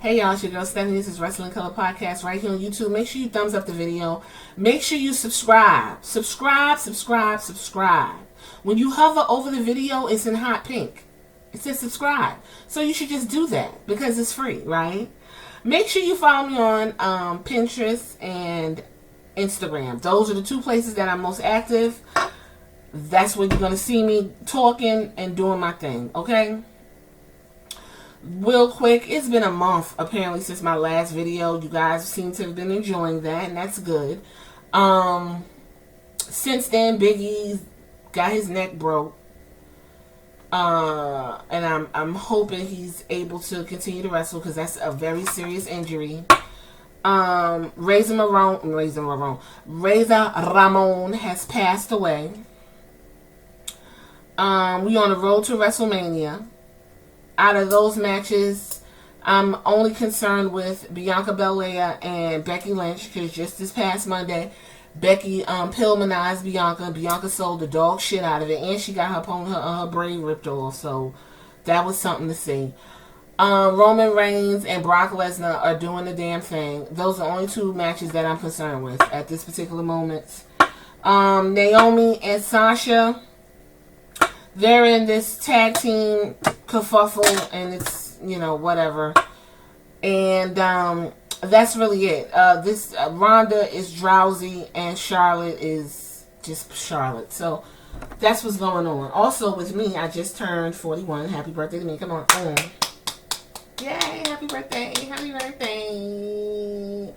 Hey y'all, it's your girl Stephanie. This is Wrestling Color Podcast right here on YouTube. Make sure you thumbs up the video. Make sure you subscribe. Subscribe. When you hover over the video, it's in hot pink. It says subscribe. So you should just do that because it's free, right? Make sure you follow me on Pinterest and Instagram. Those are the two places that I'm most active. That's where you're going to see me talking and doing my thing, okay? Real quick, it's been a month apparently since my last video. You guys seem to have been enjoying that, and that's good. Since then, Big E got his neck broke, and I'm hoping he's able to continue to wrestle because that's a very serious injury. Razor Ramon has passed away. We on the road to WrestleMania. Out of those matches, I'm only concerned with Bianca Belair and Becky Lynch because just this past Monday, Becky Pillmanized Bianca. Bianca sold the dog shit out of it, and she got her braid ripped off. So that was something to see. Roman Reigns and Brock Lesnar are doing the damn thing. Those are the only two matches that I'm concerned with at this particular moment. Naomi and Sasha, they're in this tag team kerfuffle, and it's, you know, whatever. And that's really it. Ronda is drowsy, and Charlotte is just Charlotte. So that's what's going on. Also with me, I just turned 41. Happy birthday to me. Come on. Yay, happy birthday. Happy birthday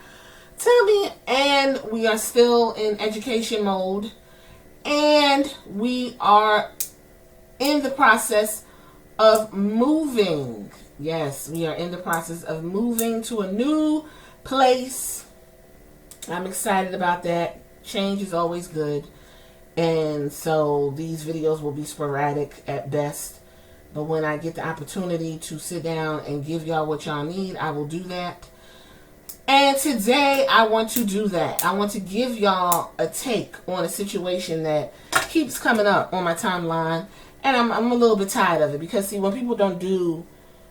to me. And we are still in education mode. And we are in the process of moving. Yes, we are in the process of moving to a new place. I'm excited about that. Change is always good. And so these videos will be sporadic at best. But when I get the opportunity to sit down and give y'all what y'all need, I will do that. And today I want to do that. I want to give y'all a take on a situation that keeps coming up on my timeline. And I'm a little bit tired of it because, see, when people don't do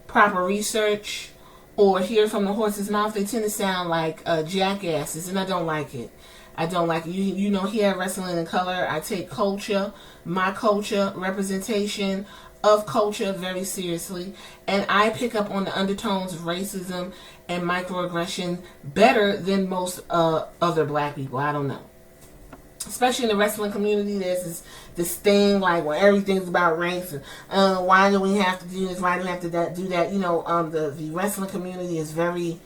proper research or hear from the horse's mouth, they tend to sound like jackasses, and I don't like it. I don't like it. You know, here at Wrestling in Color, I take culture, my culture, representation of culture very seriously, and I pick up on the undertones of racism and microaggression better than most other black people. I don't know. Especially in the wrestling community, there's this thing like, well, everything's about race. And, why do we have to do this? Why do we have to do that? You know, the wrestling community is very,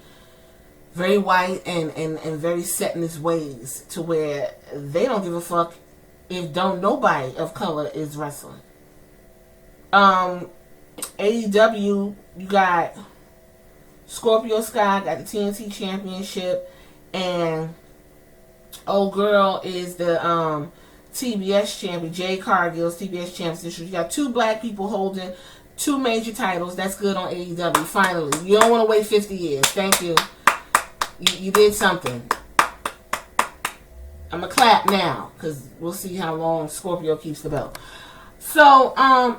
very white and very set in its ways to where they don't give a fuck if nobody of color is wrestling. AEW, you got Scorpio Sky, got the TNT Championship, and old girl is the TBS champion. Jade Cargill's TBS championship. You got two black people holding two major titles. That's good on AEW. Finally, you don't want to wait 50 years. Thank you. You did something. I'm gonna clap now because we'll see how long Scorpio keeps the belt. So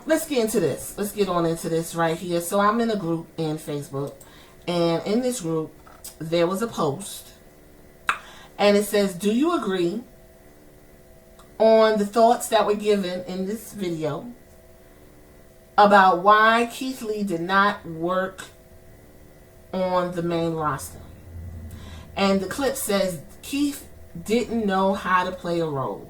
let's get into this. Let's get on into this right here. So I'm in a group in Facebook, and in this group there was a post. And it says, do you agree on the thoughts that were given in this video about why Keith Lee did not work on the main roster? And the clip says, Keith didn't know how to play a role.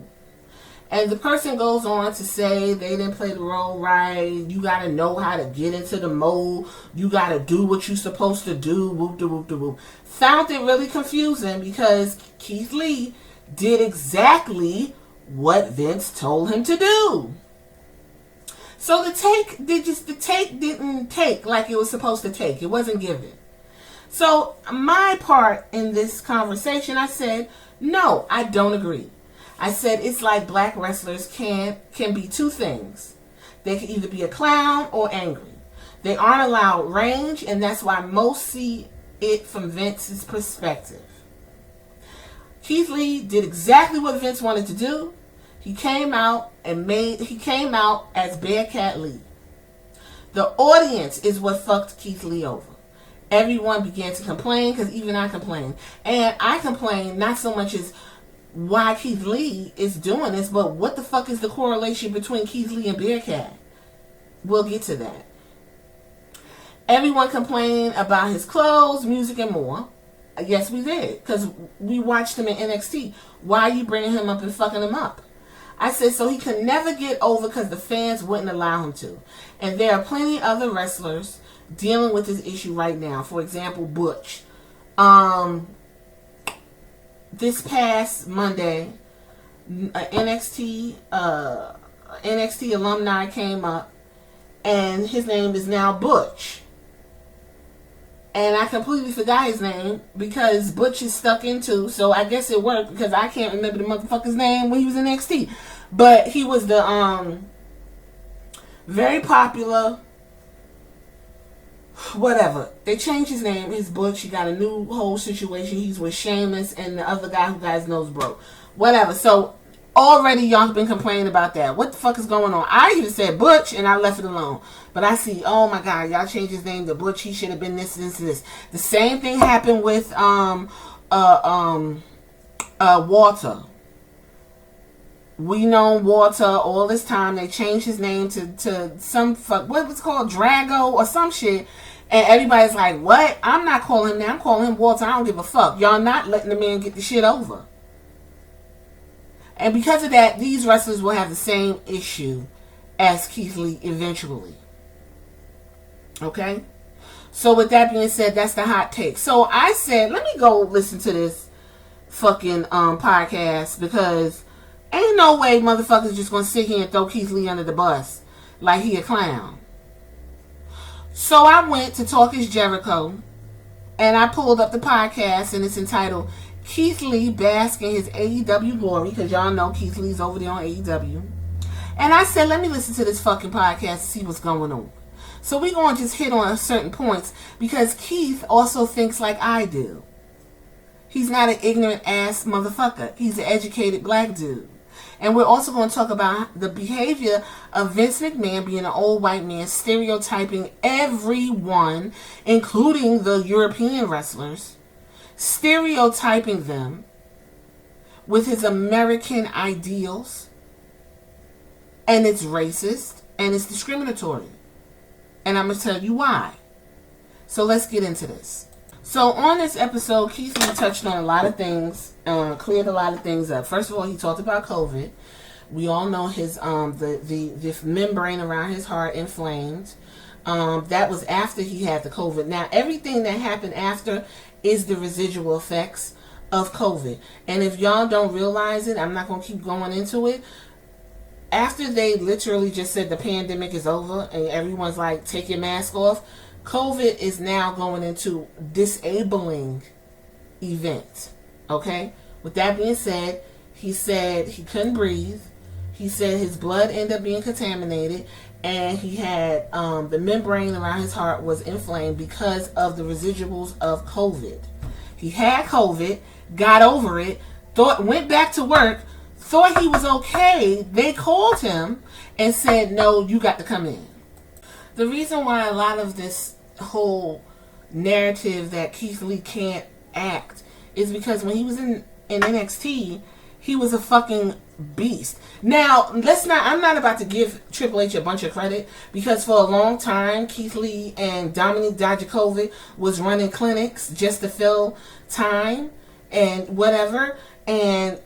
And the person goes on to say they didn't play the role right. You got to know how to get into the mode. You got to do what you're supposed to do. Whoop de whoop de whoop. Found it really confusing because Keith Lee did exactly what Vince told him to do. So the take didn't take like it was supposed to take. It wasn't given. So my part in this conversation, I said, no, I don't agree. I said it's like black wrestlers can be two things. They can either be a clown or angry. They aren't allowed range, and that's why most see it from Vince's perspective. Keith Lee did exactly what Vince wanted to do. He came out as Bearcat Lee. The audience is what fucked Keith Lee over. everyone began to complain, because even I complained. And I complained not so much as why Keith Lee is doing this, but what the fuck is the correlation between Keith Lee and Bearcat? We'll get to that. Everyone complained about his clothes, music, and more. Yes, we did, because we watched him in NXT. Why are you bringing him up and fucking him up? I said, so he could never get over because the fans wouldn't allow him to. And there are plenty of other wrestlers dealing with this issue right now. For example, Butch. This past Monday, NXT alumni came up, and his name is now Butch. And I completely forgot his name because Butch is stuck into, so I guess it worked because I can't remember the motherfucker's name when he was in NXT. But he was the very popular, whatever. They changed his name. His Butch. He got a new whole situation. He's with Sheamus and the other guy who got his nose broke. Whatever. So already y'all been complaining about that. What the fuck is going on? I even said Butch and I left it alone. But I see, oh my God, y'all changed his name to Butch. He should have been this. The same thing happened with Walter. We know Walter all this time. They changed his name to some fuck, what was called Drago or some shit. And everybody's like, what? I'm not calling him that. I'm calling him Walter. I don't give a fuck. Y'all not letting the man get the shit over. And because of that, these wrestlers will have the same issue as Keith Lee eventually. Okay? So with that being said, that's the hot take. So I said, let me go listen to this fucking podcast, because ain't no way motherfuckers just gonna sit here and throw Keith Lee under the bus like he a clown. So I went to Talk Is Jericho, and I pulled up the podcast, and it's entitled Keith Lee Bask in His AEW Glory, because y'all know Keith Lee's over there on AEW. And I said, let me listen to this fucking podcast and see what's going on. So we're going to just hit on certain points, because Keith also thinks like I do. He's not an ignorant ass motherfucker. He's an educated black dude. And we're also going to talk about the behavior of Vince McMahon being an old white man, stereotyping everyone, including the European wrestlers, stereotyping them with his American ideals, and it's racist and it's discriminatory. And I'm going to tell you why. So let's get into this. So on this episode, Keith Lee touched on a lot of things, cleared a lot of things up. First of all, he talked about COVID. We all know his the membrane around his heart inflamed. That was after he had the COVID. Now, everything that happened after is the residual effects of COVID. And if y'all don't realize it, I'm not going to keep going into it. After they literally just said the pandemic is over and everyone's like, take your mask off, COVID is now going into disabling event. Okay? With that being said he couldn't breathe. He said his blood ended up being contaminated, and he had the membrane around his heart was inflamed because of the residuals of COVID. He had COVID, got over it, went back to work, thought he was okay. They called him and said, no, you got to come in. The reason why a lot of this whole narrative that Keith Lee can't act is because when he was in NXT, he was a fucking beast. Now, I'm not about to give Triple H a bunch of credit, because for a long time, Keith Lee and Dominic Dijakovic was running clinics just to fill time and whatever, and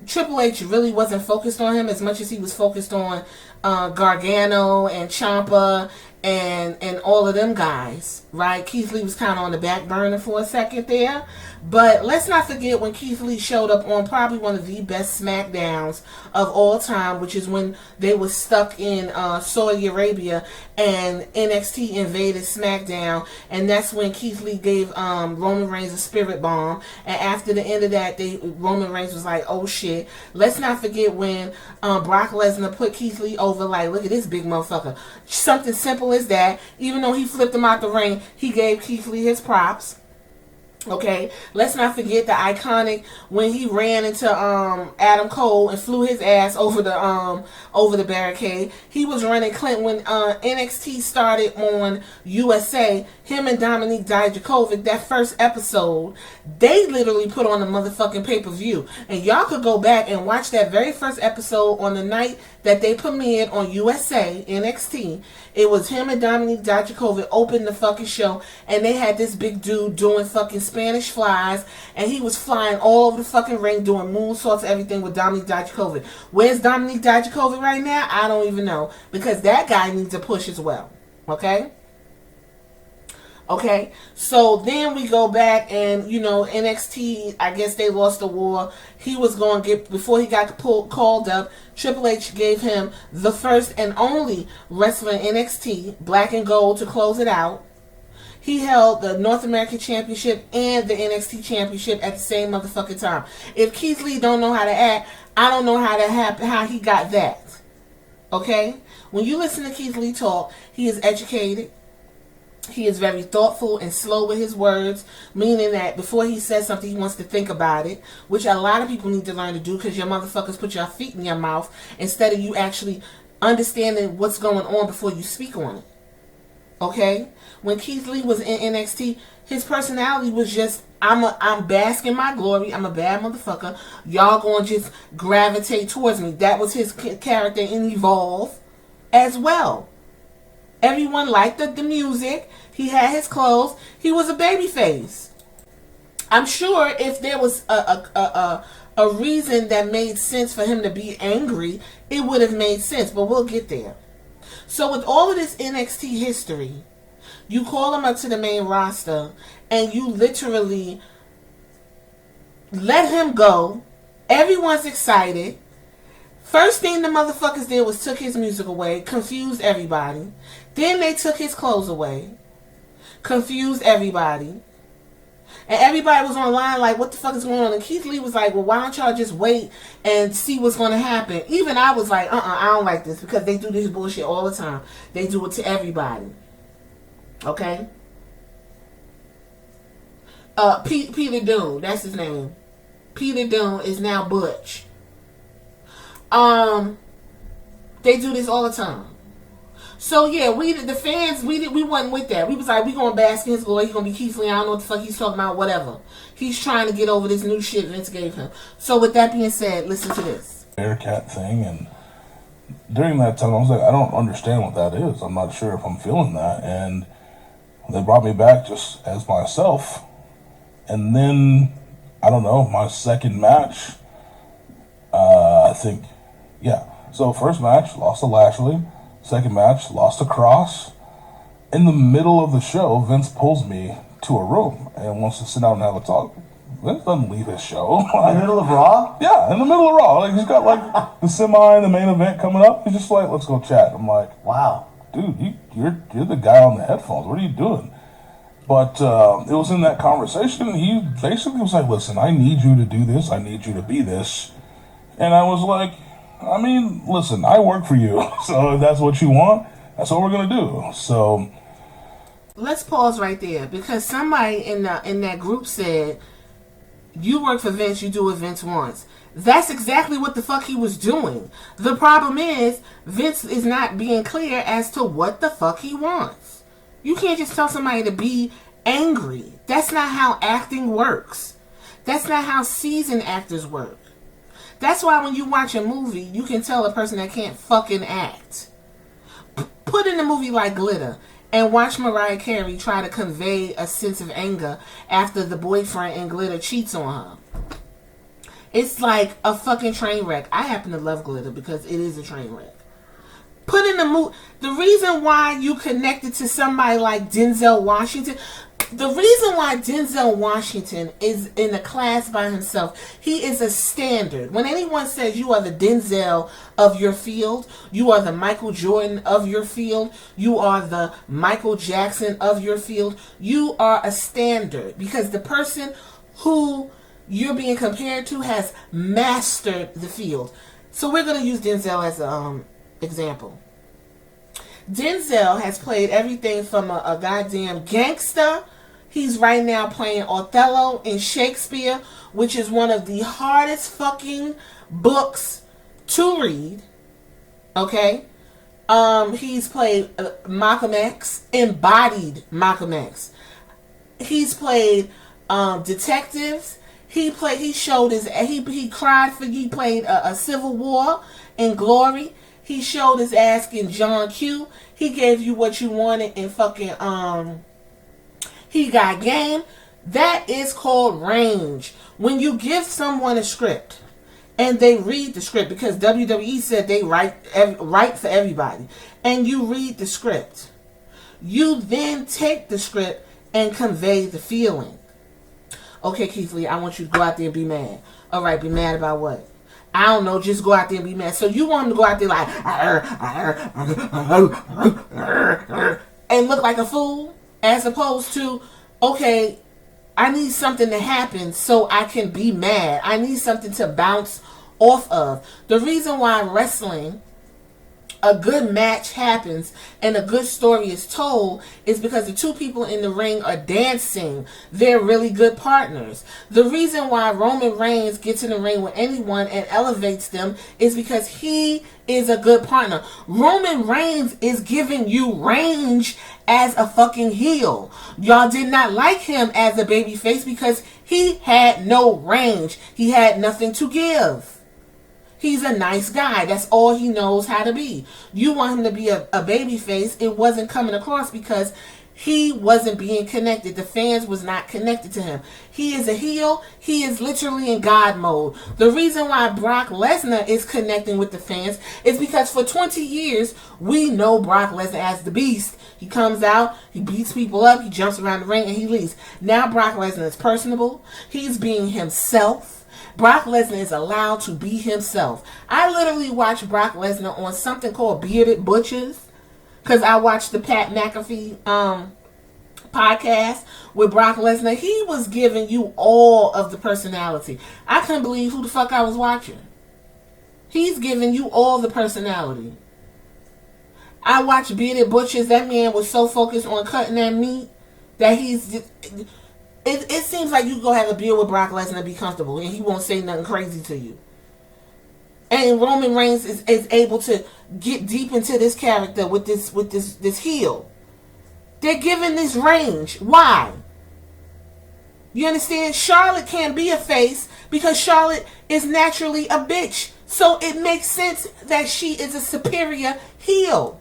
Triple H really wasn't focused on him as much as he was focused on Gargano and Ciampa and all of them guys, right? Keith Lee was kind of on the back burner for a second there. But let's not forget when Keith Lee showed up on probably one of the best SmackDowns of all time, which is when they were stuck in Saudi Arabia and NXT invaded SmackDown, and that's when Keith Lee gave Roman Reigns a spirit bomb, and after the end of that, Roman Reigns was like, oh shit. Let's not forget when Brock Lesnar put Keith Lee over, like, look at this big motherfucker. Something simple as that. Even though he flipped him out the ring, he gave Keith Lee his props. Okay, let's not forget the iconic when he ran into Adam Cole and flew his ass over the barricade. He was running Clint when NXT started on USA. Him and Dominique Dijakovic, that first episode, they literally put on a motherfucking pay-per-view. And y'all could go back and watch that very first episode on the night that they premiered on USA NXT. It was him and Dominique Dijakovic opened the fucking show, and they had this big dude doing fucking Spanish flies, and he was flying all over the fucking ring doing moonsaults, everything with Dominique Dijakovic. Where's Dominique Dijakovic right now? I don't even know, because that guy needs a push as well. Okay? Okay, so then we go back and, NXT, I guess they lost the war. He was going to get, before he got called up, Triple H gave him the first and only wrestler in NXT, black and gold, to close it out. He held the North American Championship and the NXT Championship at the same motherfucking time. If Keith Lee don't know how to act, I don't know how he got that. Okay? When you listen to Keith Lee talk, he is educated. He is very thoughtful and slow with his words, meaning that before he says something, he wants to think about it, which a lot of people need to learn to do, because your motherfuckers put your feet in your mouth instead of you actually understanding what's going on before you speak on it. Okay? When Keith Lee was in NXT, his personality was just, I'm basking my glory. I'm a bad motherfucker. Y'all gonna just gravitate towards me. That was his character in Evolve as well. Everyone liked the music. He had his clothes. He was a babyface. I'm sure if there was a reason that made sense for him to be angry, it would have made sense. But we'll get there. So with all of this NXT history, you call him up to the main roster, and you literally let him go. Everyone's excited. First thing the motherfuckers did was took his music away, confused everybody. Then they took his clothes away, confused everybody. And everybody was online like, what the fuck is going on? And Keith Lee was like, well, why don't y'all just wait and see what's going to happen? Even I was like, I don't like this, because they do this bullshit all the time. They do it to everybody. Okay? Peter Dunne, that's his name. Peter Dunne is now Butch. They do this all the time. So yeah, the fans, we wasn't with that. We was like, we gonna bask in his glory. He gonna be Keith Lee. I don't know what the fuck he's talking about. Whatever. He's trying to get over this new shit Vince gave him. So with that being said, listen to this. Bearcat thing, and during that time, I was like, I don't understand what that is. I'm not sure if I'm feeling that, and they brought me back just as myself. And then, I don't know, my second match, I think, yeah. So first match, lost to Lashley. Second match, lost to Cross. In the middle of the show, Vince pulls me to a room and wants to sit down and have a talk. Vince doesn't leave his show. In the middle of Raw? Yeah, in the middle of Raw. Like, he's got like the semi, the main event coming up. He's just like, let's go chat. I'm like, wow, dude, you're the guy on the headphones. What are you doing? But it was in that conversation, he basically was like, listen, I need you to do this. I need you to be this. And I was like, I mean, listen, I work for you. So if that's what you want, that's what we're going to do. So let's pause right there, because somebody in that group said, you work for Vince, you do what Vince wants. That's exactly what the fuck he was doing. The problem is, Vince is not being clear as to what the fuck he wants. You can't just tell somebody to be angry. That's not how acting works. That's not how seasoned actors work. That's why when you watch a movie, you can tell a person that can't fucking act. Put in a movie like Glitter and watch Mariah Carey try to convey a sense of anger after the boyfriend in Glitter cheats on her. It's like a fucking train wreck. I happen to love Glitter because it is a train wreck. Put in the movie. The reason why you connected to somebody like Denzel Washington, the reason why Denzel Washington is in a class by himself, he is a standard. When anyone says you are the Denzel of your field, you are the Michael Jordan of your field, you are the Michael Jackson of your field, you are a standard, because the person who you're being compared to has mastered the field. So we're going to use Denzel as an example. Denzel has played everything from a goddamn gangster He's right now playing Othello in Shakespeare, which is one of the hardest fucking books to read. Okay? He's played Malcolm X, embodied Malcolm X. He's played detectives. He showed his, he cried for, he played a Civil War in Glory. He showed his ass in John Q. He gave you what you wanted in fucking, He Got Game. That is called range. When you give someone a script and they read the script, because WWE said they write for everybody, and you read the script, you then take the script and convey the feeling. Okay, Keith Lee, I want you to go out there and be mad. All right, be mad about what? I don't know, just go out there and be mad. So you want him to go out there like and look like a fool, as opposed to, okay, I need something to happen so I can be mad. I need something to bounce off of. The reason why wrestling, a good match happens and a good story is told is because the two people in the ring are dancing. They're really good partners. The reason why Roman Reigns gets in the ring with anyone and elevates them is because he is a good partner. Roman Reigns is giving you range as a fucking heel. Y'all did not like him as a babyface because he had no range. He had nothing to give. He's a nice guy. That's all he knows how to be. You want him to be a baby face. It wasn't coming across because he wasn't being connected. The fans was not connected to him. He is a heel. He is literally in God mode. The reason why Brock Lesnar is connecting with the fans is because for 20 years, we know Brock Lesnar as the Beast. He comes out, he beats people up, he jumps around the ring, and he leaves. Now Brock Lesnar is personable. He's being himself. Brock Lesnar is allowed to be himself. I literally watched Brock Lesnar on something called Bearded Butchers, because I watched the Pat McAfee podcast with Brock Lesnar. He was giving you all of the personality. I couldn't believe who the fuck I was watching. He's giving you all the personality. I watched Bearded Butchers. That man was so focused on cutting that meat that he's just... It seems like you can go have a beer with Brock Lesnar and be comfortable, and he won't say nothing crazy to you. And Roman Reigns is able to get deep into this character with this heel. They're giving this range. Why? You understand? Charlotte can't be a face because Charlotte is naturally a bitch. So it makes sense that she is a superior heel.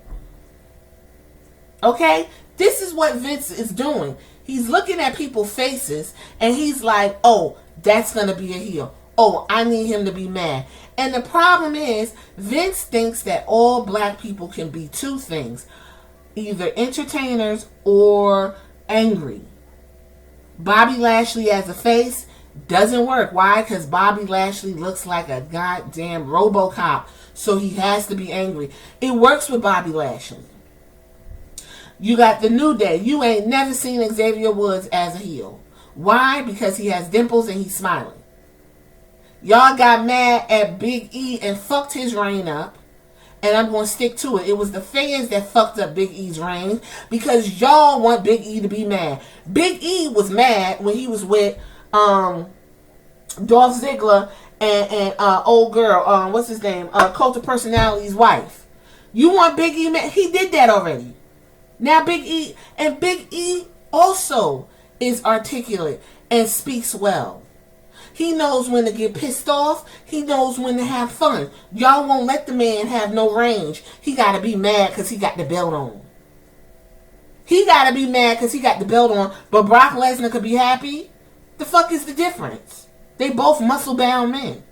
Okay? This is what Vince is doing. He's looking at people's faces and he's like, oh, that's going to be a heel. Oh, I need him to be mad. And the problem is, Vince thinks that all black people can be two things. Either entertainers or angry. Bobby Lashley as a face doesn't work. Why? Because Bobby Lashley looks like a goddamn RoboCop. So he has to be angry. It works with Bobby Lashley. You got the New Day. You ain't never seen Xavier Woods as a heel. Why? Because he has dimples and he's smiling. Y'all got mad at Big E and fucked his reign up. And I'm going to stick to it. It was the fans that fucked up Big E's reign because y'all want Big E to be mad. Big E was mad when he was with Dolph Ziggler and old girl, what's his name? Cult of Personality's wife. You want Big E mad? He did that already. Now Big E also is articulate and speaks well. He knows when to get pissed off. He knows when to have fun. Y'all won't let the man have no range. He got to be mad because he got the belt on. He got to be mad because he got the belt on. But Brock Lesnar could be happy. The fuck is the difference? They both muscle-bound men.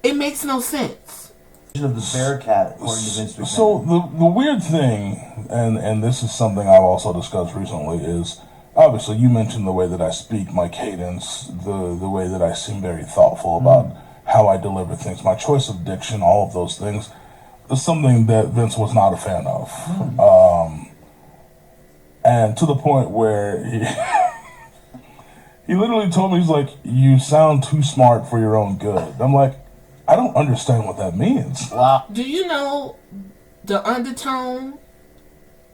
It makes no sense. Of the Bearcat, according to Vince McMahon. So the weird thing, and this is something I've also discussed recently, is obviously you mentioned the way that I speak, my cadence, the way that I seem very thoughtful about how I deliver things, my choice of diction, all of those things, is something that Vince was not a fan of. And to the point where he literally told me, he's like, you sound too smart for your own good. I'm like, I don't understand what that means. Wow. Do you know the undertone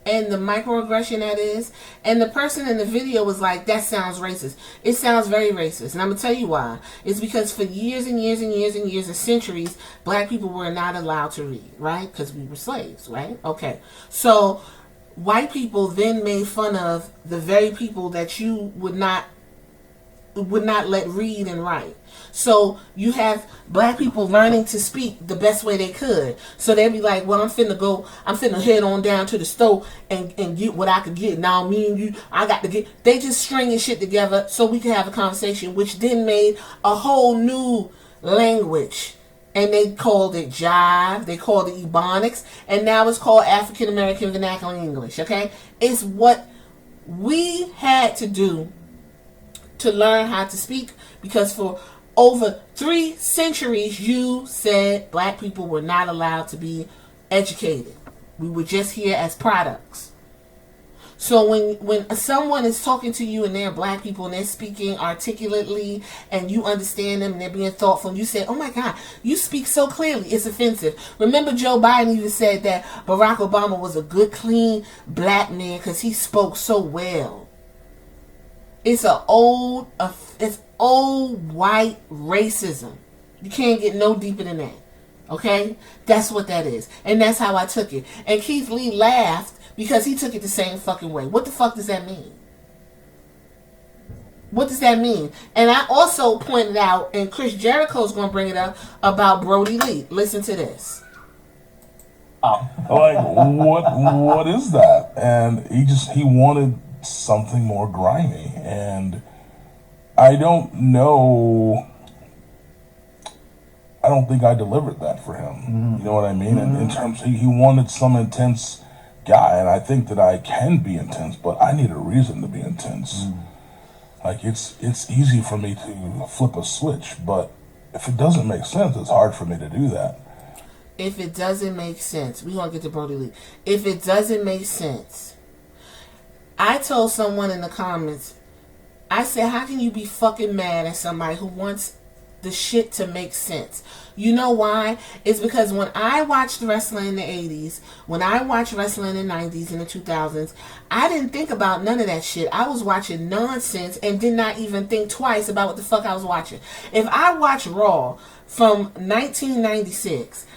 and the microaggression that is. And the person in the video was like, that sounds racist. It sounds very racist. And I'm going to tell you why. It's because for years and years and years and years and centuries, black people were not allowed to read, right? Because we were slaves, right? Okay. So white people then made fun of the very people that you would not let read and write. So you have black people learning to speak the best way they could. So they'd be like, well, I'm finna head on down to the store and get what I could get. Now me and you, I got to get. They just stringing shit together so we could have a conversation, which then made a whole new language. And they called it jive, they called it ebonics, and now it's called African American Vernacular English, okay? It's what we had to do to learn how to speak, because for over 3 centuries you said black people were not allowed to be educated. We were just here as products. So when someone is talking to you and they're black people and they're speaking articulately and you understand them and they're being thoughtful and you say, oh my God, you speak so clearly, it's offensive. Remember Joe Biden even said that Barack Obama was a good, clean black man because he spoke so well. It's old white racism. You can't get no deeper than that. Okay? That's what that is. And that's how I took it. And Keith Lee laughed because he took it the same fucking way. What the fuck does that mean? What does that mean? And I also pointed out, and Chris Jericho's going to bring it up, about Brody Lee. Listen to this. Like, what is that? And he wanted something more grimy, and I don't think I delivered that for him. Mm-hmm. You know what I mean? Mm-hmm. In terms he wanted some intense guy, and I think that I can be intense, but I need a reason to be intense. Mm-hmm. Like, it's easy for me to flip a switch, but if it doesn't make sense, it's hard for me to do that. If it doesn't make sense, we gonna get to Brody Lee. If it doesn't make sense, I told someone in the comments, I said, how can you be fucking mad at somebody who wants the shit to make sense? You know why? It's because when I watched wrestling in the 80s, when I watched wrestling in the 90s and the 2000s, I didn't think about none of that shit. I was watching nonsense and did not even think twice about what the fuck I was watching. If I watch Raw from 1996,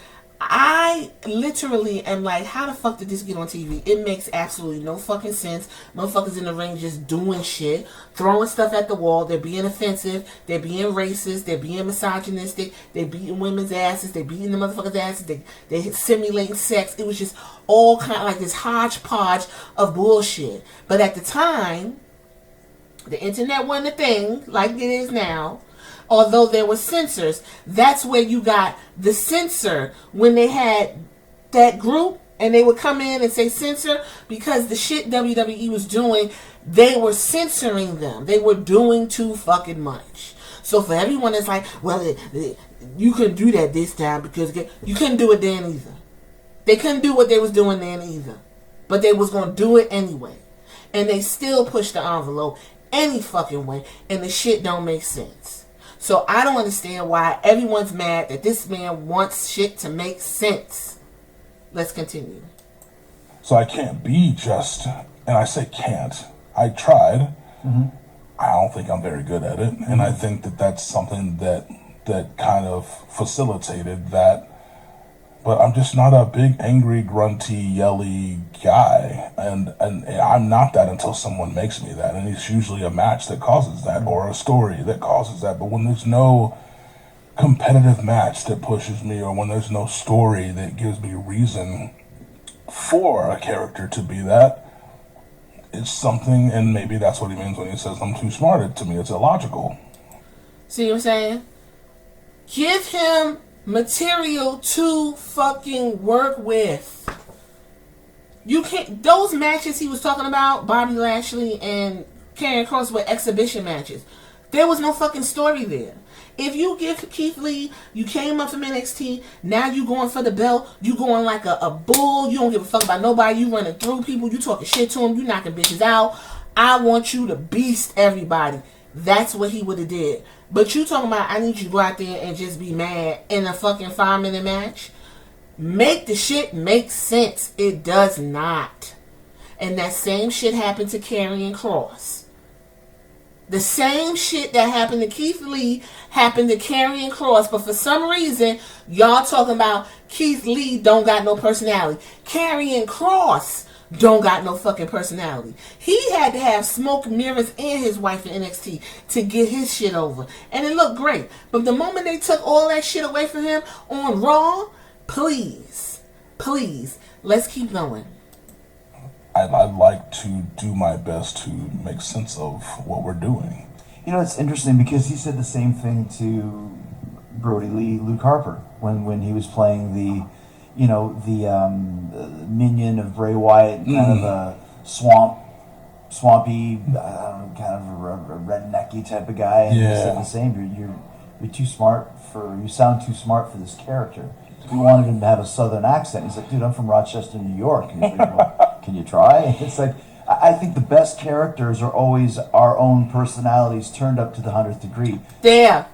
I literally am like, how the fuck did this get on TV? It makes absolutely no fucking sense. Motherfuckers in the ring just doing shit, throwing stuff at the wall. They're being offensive. They're being racist. They're being misogynistic. They're beating women's asses. They're beating the motherfuckers' asses. They're simulating sex. It was just all kind of like this hodgepodge of bullshit. But at the time, the internet wasn't a thing like it is now. Although there were censors, that's where you got the censor when they had that group and they would come in and say censor, because the shit WWE was doing, they were censoring them. They were doing too fucking much. So for everyone that's like, well, you couldn't do that this time because you couldn't do it then either. They couldn't do what they was doing then either. But they was going to do it anyway. And they still pushed the envelope any fucking way, and the shit don't make sense. So I don't understand why everyone's mad that this man wants shit to make sense. Let's continue. So I can't be just, and I say can't, I tried. Mm-hmm. I don't think I'm very good at it. Mm-hmm. And I think that that's something that kind of facilitated that. But I'm just not a big, angry, grunty, yelly guy. And I'm not that until someone makes me that. And it's usually a match that causes that, or a story that causes that. But when there's no competitive match that pushes me, or when there's no story that gives me reason for a character to be that, it's something, and maybe that's what he means when he says I'm too smart. To me, it's illogical. See what I'm saying? Give him material to fucking work with. You can't. Those matches he was talking about, Bobby Lashley and Karrion Kross, were exhibition matches. There was no fucking story there. If you give Keith Lee, you came up from NXT, now you going for the belt, you going like a bull, you don't give a fuck about nobody, you running through people, you talking shit to them, you knocking bitches out. I want you to beast everybody. That's what he would have did. But you talking about I need you to go out there and just be mad in a fucking 5-minute match? Make the shit make sense. It does not. And that same shit happened to Karrion Kross. The same shit that happened to Keith Lee happened to Karrion Kross, but for some reason, y'all talking about Keith Lee don't got no personality. Karrion Kross don't got no fucking personality. He had to have smoke mirrors and his wife in NXT to get his shit over. And it looked great. But the moment they took all that shit away from him on Raw, please, let's keep going. I'd like to do my best to make sense of what we're doing. You know, it's interesting because he said the same thing to Brody Lee, Luke Harper, when he was playing the minion of Bray Wyatt, kind of a swampy, I don't know, kind of a rednecky type of guy. And he said the same. You're too smart you sound too smart for this character. We wanted him to have a southern accent. He's like, dude, I'm from Rochester, New York. And he's like, well, can you try? It's like, I think the best characters are always our own personalities turned up to the 100th degree. There.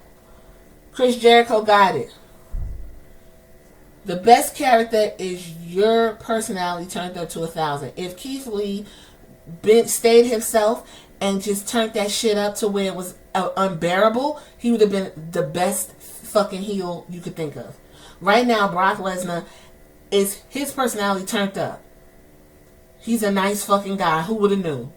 Chris Jericho got it. The best character is your personality turned up to 1,000. If Keith Lee stayed himself and just turned that shit up to where it was unbearable, he would have been the best fucking heel you could think of. Right now, Brock Lesnar is his personality turned up. He's a nice fucking guy. Who would have knew?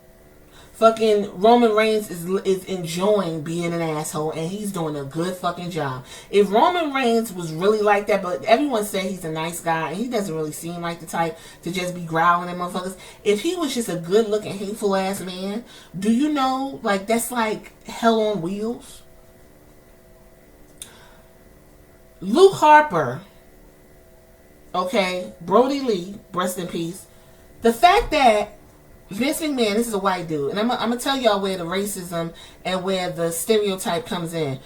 Fucking Roman Reigns is enjoying being an asshole, and he's doing a good fucking job. If Roman Reigns was really like that, but everyone say he's a nice guy, and he doesn't really seem like the type to just be growling at motherfuckers. If he was just a good-looking, hateful-ass man, do you know, like, that's like hell on wheels? Luke Harper, okay, Brody Lee, rest in peace. The fact that Vince McMahon, this is a white dude, and I'm going to tell y'all where the racism and where the stereotype comes in.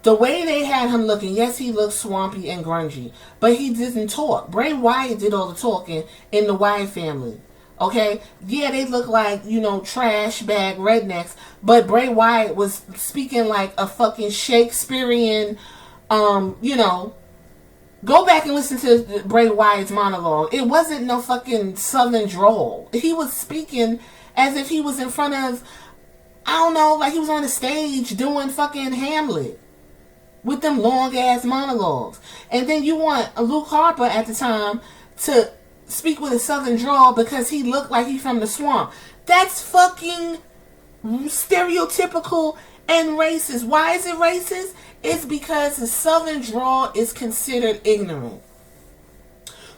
The way they had him looking, yes, he looked swampy and grungy, but he didn't talk. Bray Wyatt did all the talking in the Wyatt family. Okay? Yeah, they look like, trash bag rednecks, but Bray Wyatt was speaking like a fucking Shakespearean, go back and listen to Bray Wyatt's monologue. It wasn't no fucking southern drawl. He was speaking as if he was in front of, I don't know, like he was on the stage doing fucking Hamlet with them long ass monologues. And then you want a Luke Harper at the time to speak with a southern drawl because he looked like he's from the swamp. That's fucking stereotypical and racist. Why is it racist? It's because the southern drawl is considered ignorant.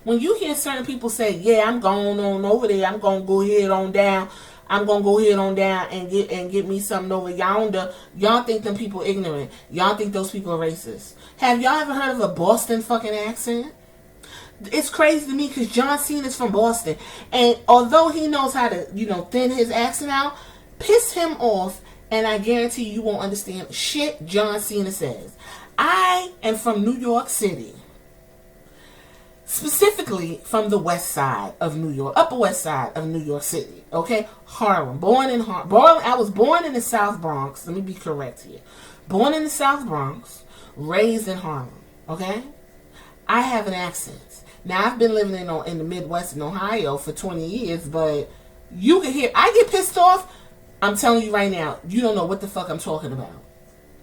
When you hear certain people say, yeah, I'm going on over there, I'm going to go head on down, I'm going to go head on down and get me something over yonder, y'all think them people ignorant. Y'all think those people are racist. Have y'all ever heard of a Boston fucking accent? It's crazy to me because John Cena's from Boston. And although he knows how to, thin his accent out, piss him off, and I guarantee you won't understand shit John Cena says. I am from New York City. Specifically from the west side of New York, upper west side of New York City. Okay? Harlem. I was born in the South Bronx. Let me be correct here. Born in the South Bronx, raised in Harlem. Okay? I have an accent. Now, I've been living in the Midwest in Ohio for 20 years, but you can hear, I get pissed off. I'm telling you right now, you don't know what the fuck I'm talking about.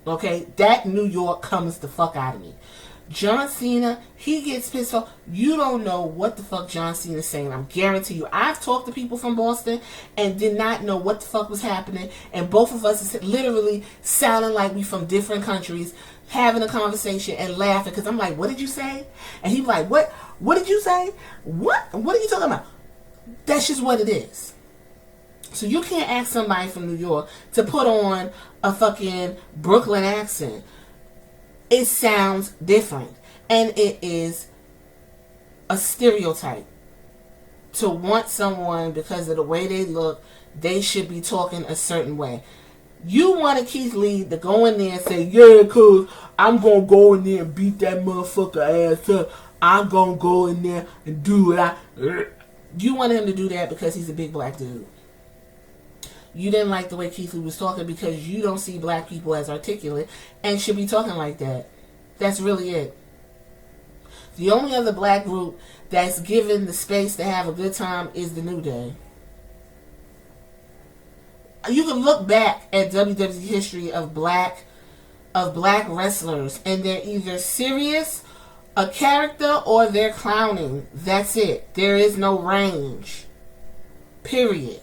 Okay? That New York comes the fuck out of me. John Cena, he gets pissed off. You don't know what the fuck John Cena's saying. I'm guarantee you. I've talked to people from Boston and did not know what the fuck was happening. And both of us is literally sounding like we from different countries, having a conversation and laughing. Because I'm like, what did you say? And he's like, what? What did you say? What are you talking about? That's just what it is. So you can't ask somebody from New York to put on a fucking Brooklyn accent. It sounds different. And it is a stereotype. To want someone, because of the way they look, they should be talking a certain way. You want a Keith Lee to go in there and say, yeah, cuz I'm going to go in there and beat that motherfucker ass up. I'm going to go in there and do it. You want him to do that because he's a big black dude. You didn't like the way Keith Lee was talking because you don't see black people as articulate and should be talking like that. That's really it. The only other black group that's given the space to have a good time is the New Day. you can look back at WWE history of black wrestlers, and they're either serious, a character, or they're clowning. That's it. There is no range. Period.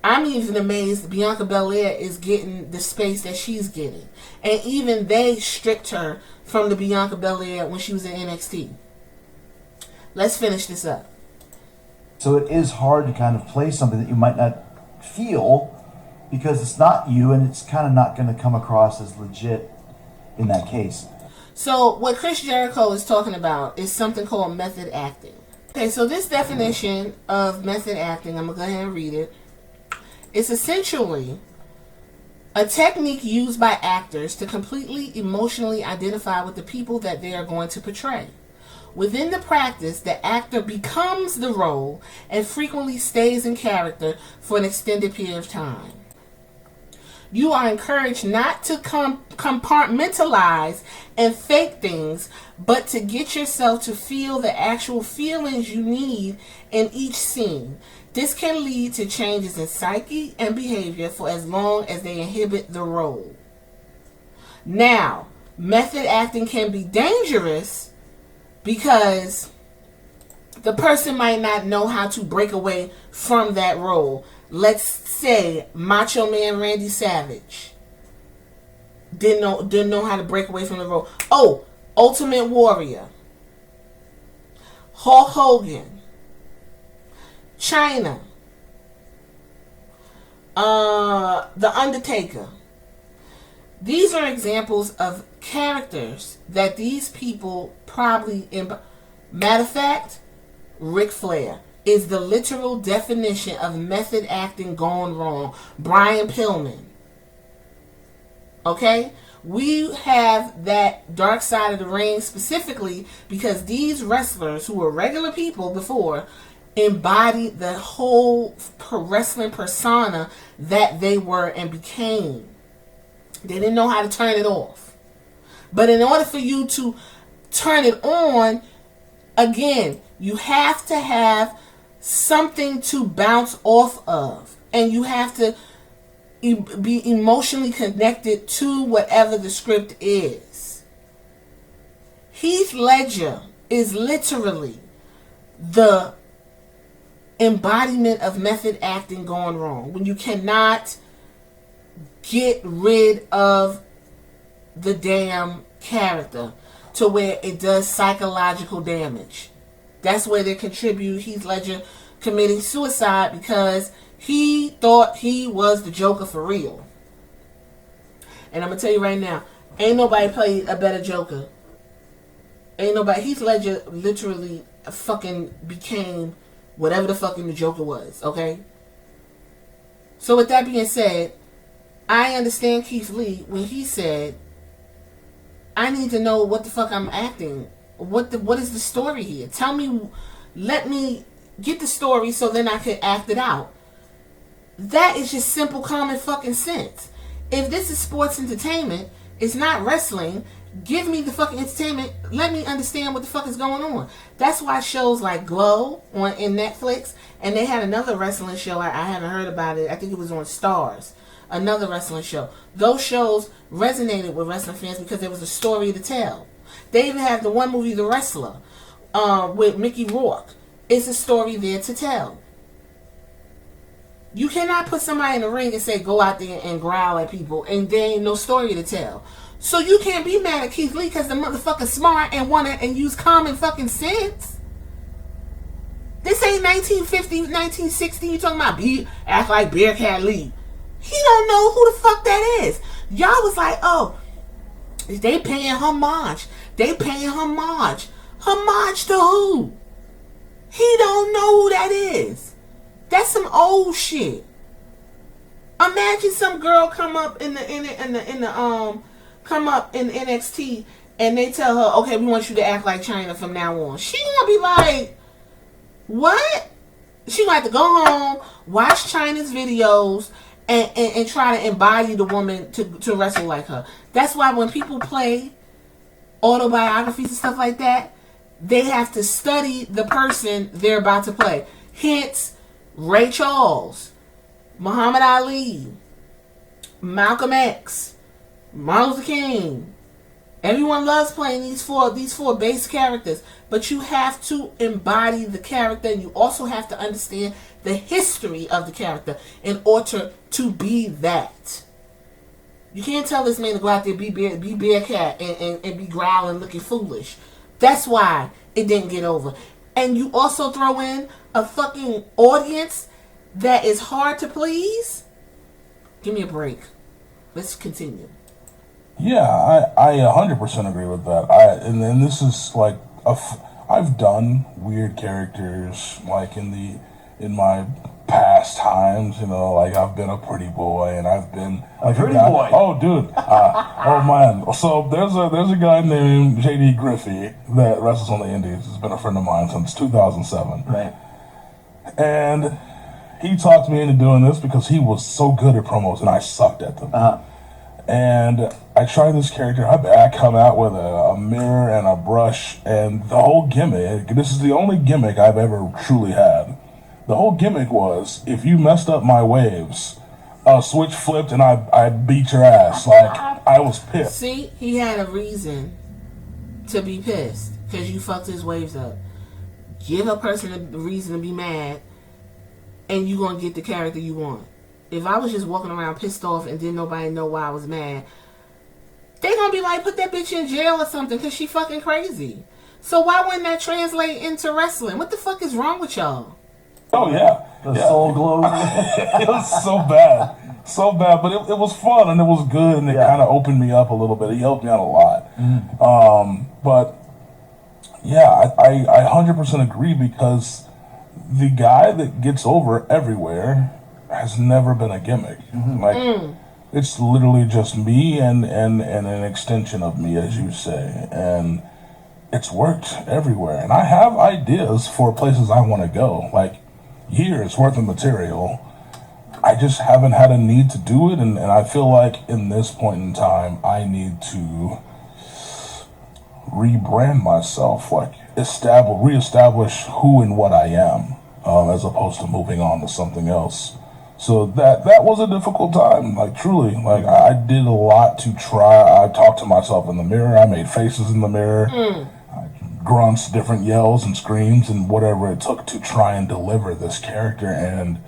I'm even amazed Bianca Belair is getting the space that she's getting. And even they stripped her from the Bianca Belair when she was in NXT. Let's finish this up. So it is hard to kind of play something that you might not feel because it's not you, and it's kind of not going to come across as legit in that case. So what Chris Jericho is talking about is something called method acting. Okay, so this definition of method acting, I'm going to go ahead and read it. It's essentially a technique used by actors to completely emotionally identify with the people that they are going to portray. Within the practice, the actor becomes the role and frequently stays in character for an extended period of time. You are encouraged not to compartmentalize and fake things, but to get yourself to feel the actual feelings you need in each scene. This can lead to changes in psyche and behavior for as long as they inhibit the role. Now, method acting can be dangerous because the person might not know how to break away from that role. Let's say Macho Man Randy Savage didn't know how to break away from the role. Oh, Ultimate Warrior, Hulk Hogan, China, The Undertaker. These are examples of characters that these people probably... Matter of fact, Ric Flair is the literal definition of method acting gone wrong. Brian Pillman. Okay? We have that dark side of the ring specifically because these wrestlers who were regular people before embodied the whole wrestling persona that they were and became. They didn't know how to turn it off. But in order for you to turn it on, again, you have to have something to bounce off of. And you have to be emotionally connected to whatever the script is. Heath Ledger is literally the embodiment of method acting gone wrong. When you cannot get rid of the damn character to where it does psychological damage. That's where they contribute Heath Ledger committing suicide because he thought he was the Joker for real. And I'm going to tell you right now, ain't nobody played a better Joker. Ain't nobody. Heath Ledger literally fucking became whatever the fucking the Joker was, okay? So with that being said, I understand Keith Lee when he said, I need to know what the fuck I'm acting. What is the story here? Tell me, let me get the story so then I can act it out. That is just simple common fucking sense. If this is sports entertainment, it's not wrestling, give me the fucking entertainment, let me understand what the fuck is going on. That's why shows like Glow in Netflix, and they had another wrestling show, I haven't heard about it, I think it was on Stars, another wrestling show. Those shows resonated with wrestling fans because there was a story to tell. They even have the one movie, The Wrestler, with Mickey Rourke. It's a story there to tell. You cannot put somebody in the ring and say, go out there and growl at people, and there ain't no story to tell. So you can't be mad at Keith Lee because the motherfucker's smart and wanna and use common fucking sense. This ain't 1950, 1960. You talking about act like Bearcat Lee. He don't know who the fuck that is. Y'all was like, oh, they paying homage. They paying homage. Homage to who? He don't know who that is. That's some old shit. Imagine some girl come up in NXT and they tell her, okay, we want you to act like China from now on. She gonna be like, what? She gonna have to go home, watch China's videos, and try to embody the woman to wrestle like her. That's why when people play autobiographies and stuff like that, they have to study the person they're about to play. Hence, Ray Charles. Muhammad Ali, Malcolm X, Martin Luther King. Everyone loves playing these four base characters, but you have to embody the character, and you also have to understand the history of the character in order to be that. You can't tell this man to go out there be Bearcat and be growling, looking foolish. That's why it didn't get over. And you also throw in a fucking audience that is hard to please. Give me a break. Let's continue. Yeah, I 100% agree with that. And this is like I've done weird characters like in my past times, you know, like I've been a pretty boy and I've been like a pretty boy. Oh, dude. Oh man. So there's a guy named JD Griffey that wrestles on the Indies. He's been a friend of mine since 2007. Right. And he talked me into doing this because he was so good at promos and I sucked at them. And I tried this character. I come out with a mirror and a brush and the whole gimmick. This is the only gimmick I've ever truly had. The whole gimmick was, if you messed up my waves, a switch flipped and I beat your ass. Like, I was pissed. See, he had a reason to be pissed because you fucked his waves up. Give a person a reason to be mad and you're going to get the character you want. If I was just walking around pissed off and didn't nobody know why I was mad, they going to be like, put that bitch in jail or something because she fucking crazy. So why wouldn't that translate into wrestling? What the fuck is wrong with y'all? Oh, yeah. The soul glow. It was so bad. So bad. But it was fun and it was good and it kind of opened me up a little bit. It helped me out a lot. But, yeah, I 100% agree because the guy that gets over everywhere has never been a gimmick. It's literally just me and an extension of me, as you say. And it's worked everywhere. And I have ideas for places I want to go. Like, years worth of material. I just haven't had a need to do it, and I feel like in this point in time I need to rebrand myself, like reestablish who and what I am, as opposed to moving on to something else. So that was a difficult time, like truly. Like I did a lot to try. I talked to myself in the mirror, I made faces in the mirror. Grunts, different yells and screams and whatever it took to try and deliver this character. And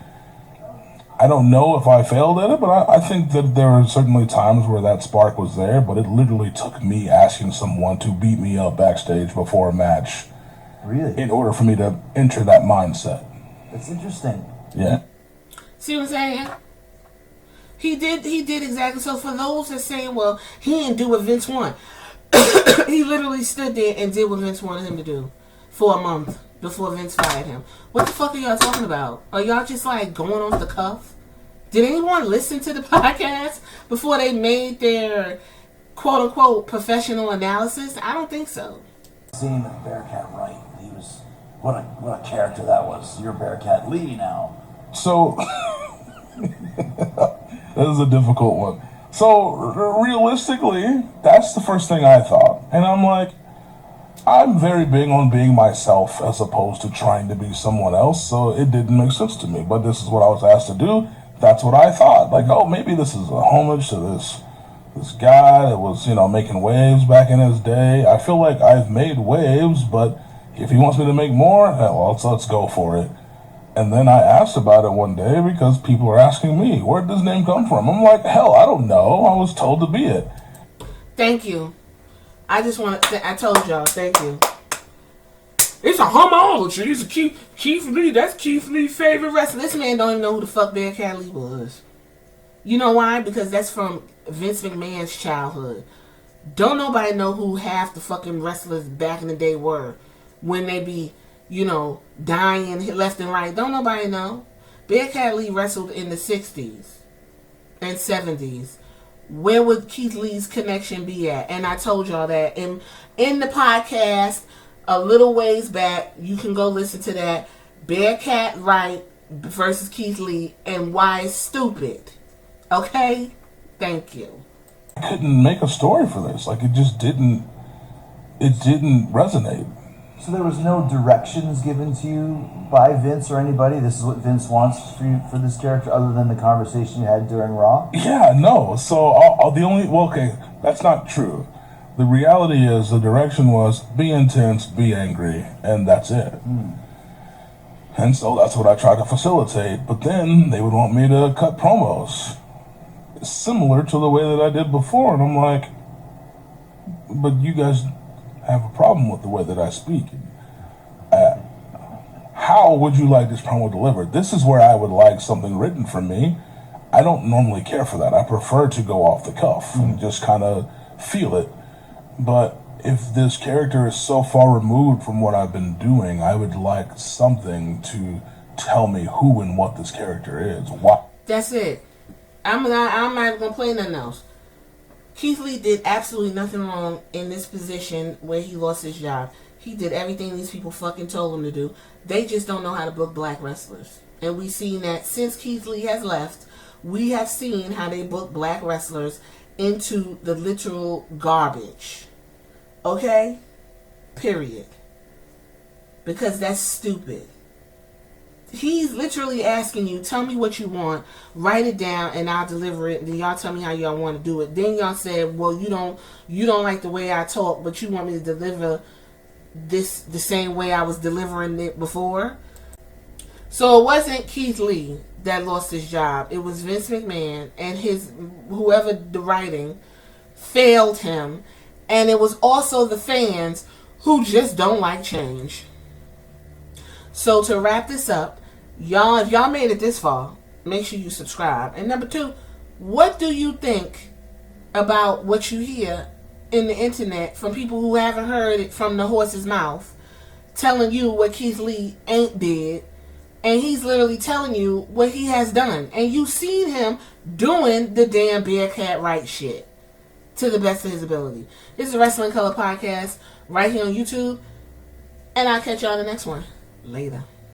I don't know if I failed at it, but I think that there were certainly times where that spark was there, but it literally took me asking someone to beat me up backstage before a match. Really? In order for me to enter that mindset. It's interesting. Yeah. See what I'm saying? He did exactly. So for those that saying, well, he didn't do what Vince wanted. He literally stood there and did what Vince wanted him to do for a month before Vince fired him. What the fuck are y'all talking about? Are y'all just like going off the cuff? Did anyone listen to the podcast before they made their quote unquote professional analysis? I don't think so. Seeing Bearcat Wright, he was what a character that was. You're Bearcat Lee now. So that is a difficult one. So, realistically, that's the first thing I thought. And I'm like, I'm very big on being myself as opposed to trying to be someone else, so it didn't make sense to me. But this is what I was asked to do. That's what I thought. Like, oh, maybe this is a homage to this guy that was, you know, making waves back in his day. I feel like I've made waves, but if he wants me to make more, well, let's go for it. And then I asked about it one day because people are asking me, where did this name come from? I'm like, hell, I don't know. I was told to be it. Thank you. I just want to, I told y'all, thank you. It's a homology. It's a Keith Lee. That's Keith Lee's favorite wrestler. This man don't even know who the fuck Bearcat Lee was. You know why? Because that's from Vince McMahon's childhood. Don't nobody know who half the fucking wrestlers back in the day were when they be, you know, dying left and right. Don't nobody know. Bearcat Lee wrestled in the 60s and 70s. Where would Keith Lee's connection be at? And I told y'all that in the podcast a little ways back. You can go listen to that. Bearcat Wright versus Keith Lee and why it's stupid. Okay? Thank you. I couldn't make a story for this. Like, it just didn't resonate. So there was no directions given to you by Vince or anybody? This is what Vince wants for you, for this character, other than the conversation you had during Raw? Yeah, no. So the only... Well, okay, that's not true. The reality is the direction was be intense, be angry, and that's it. And so that's what I tried to facilitate. But then they would want me to cut promos similar to the way that I did before. And I'm like, but you guys have a problem with the way that I speak. How would you like this promo delivered? This is where I would like something written from me. I don't normally care for that. I prefer to go off the cuff and just kind of feel it. But if this character is so far removed from what I've been doing, I would like something to tell me who and what this character is. Why? That's it. I'm not gonna play nothing else. Keith Lee did absolutely nothing wrong in this position where he lost his job. He did everything these people fucking told him to do. They just don't know how to book black wrestlers. And we've seen that since Keith Lee has left, we have seen how they book black wrestlers into the literal garbage. Okay? Period. Because that's stupid. He's literally asking you, tell me what you want, write it down, and I'll deliver it. Then y'all tell me how y'all want to do it. Then y'all said, well, you don't like the way I talk, but you want me to deliver this the same way I was delivering it before. So it wasn't Keith Lee that lost his job. It was Vince McMahon and whoever the writing failed him. And it was also the fans who just don't like change. So to wrap this up, y'all, if y'all made it this far, make sure you subscribe. And number 2, what do you think about what you hear in the internet from people who haven't heard it from the horse's mouth, telling you what Keith Lee ain't did, and he's literally telling you what he has done, and you seen him doing the damn Bearcat right shit to the best of his ability. This is the Wrestling Color Podcast right here on YouTube, and I'll catch y'all in the next one. Later.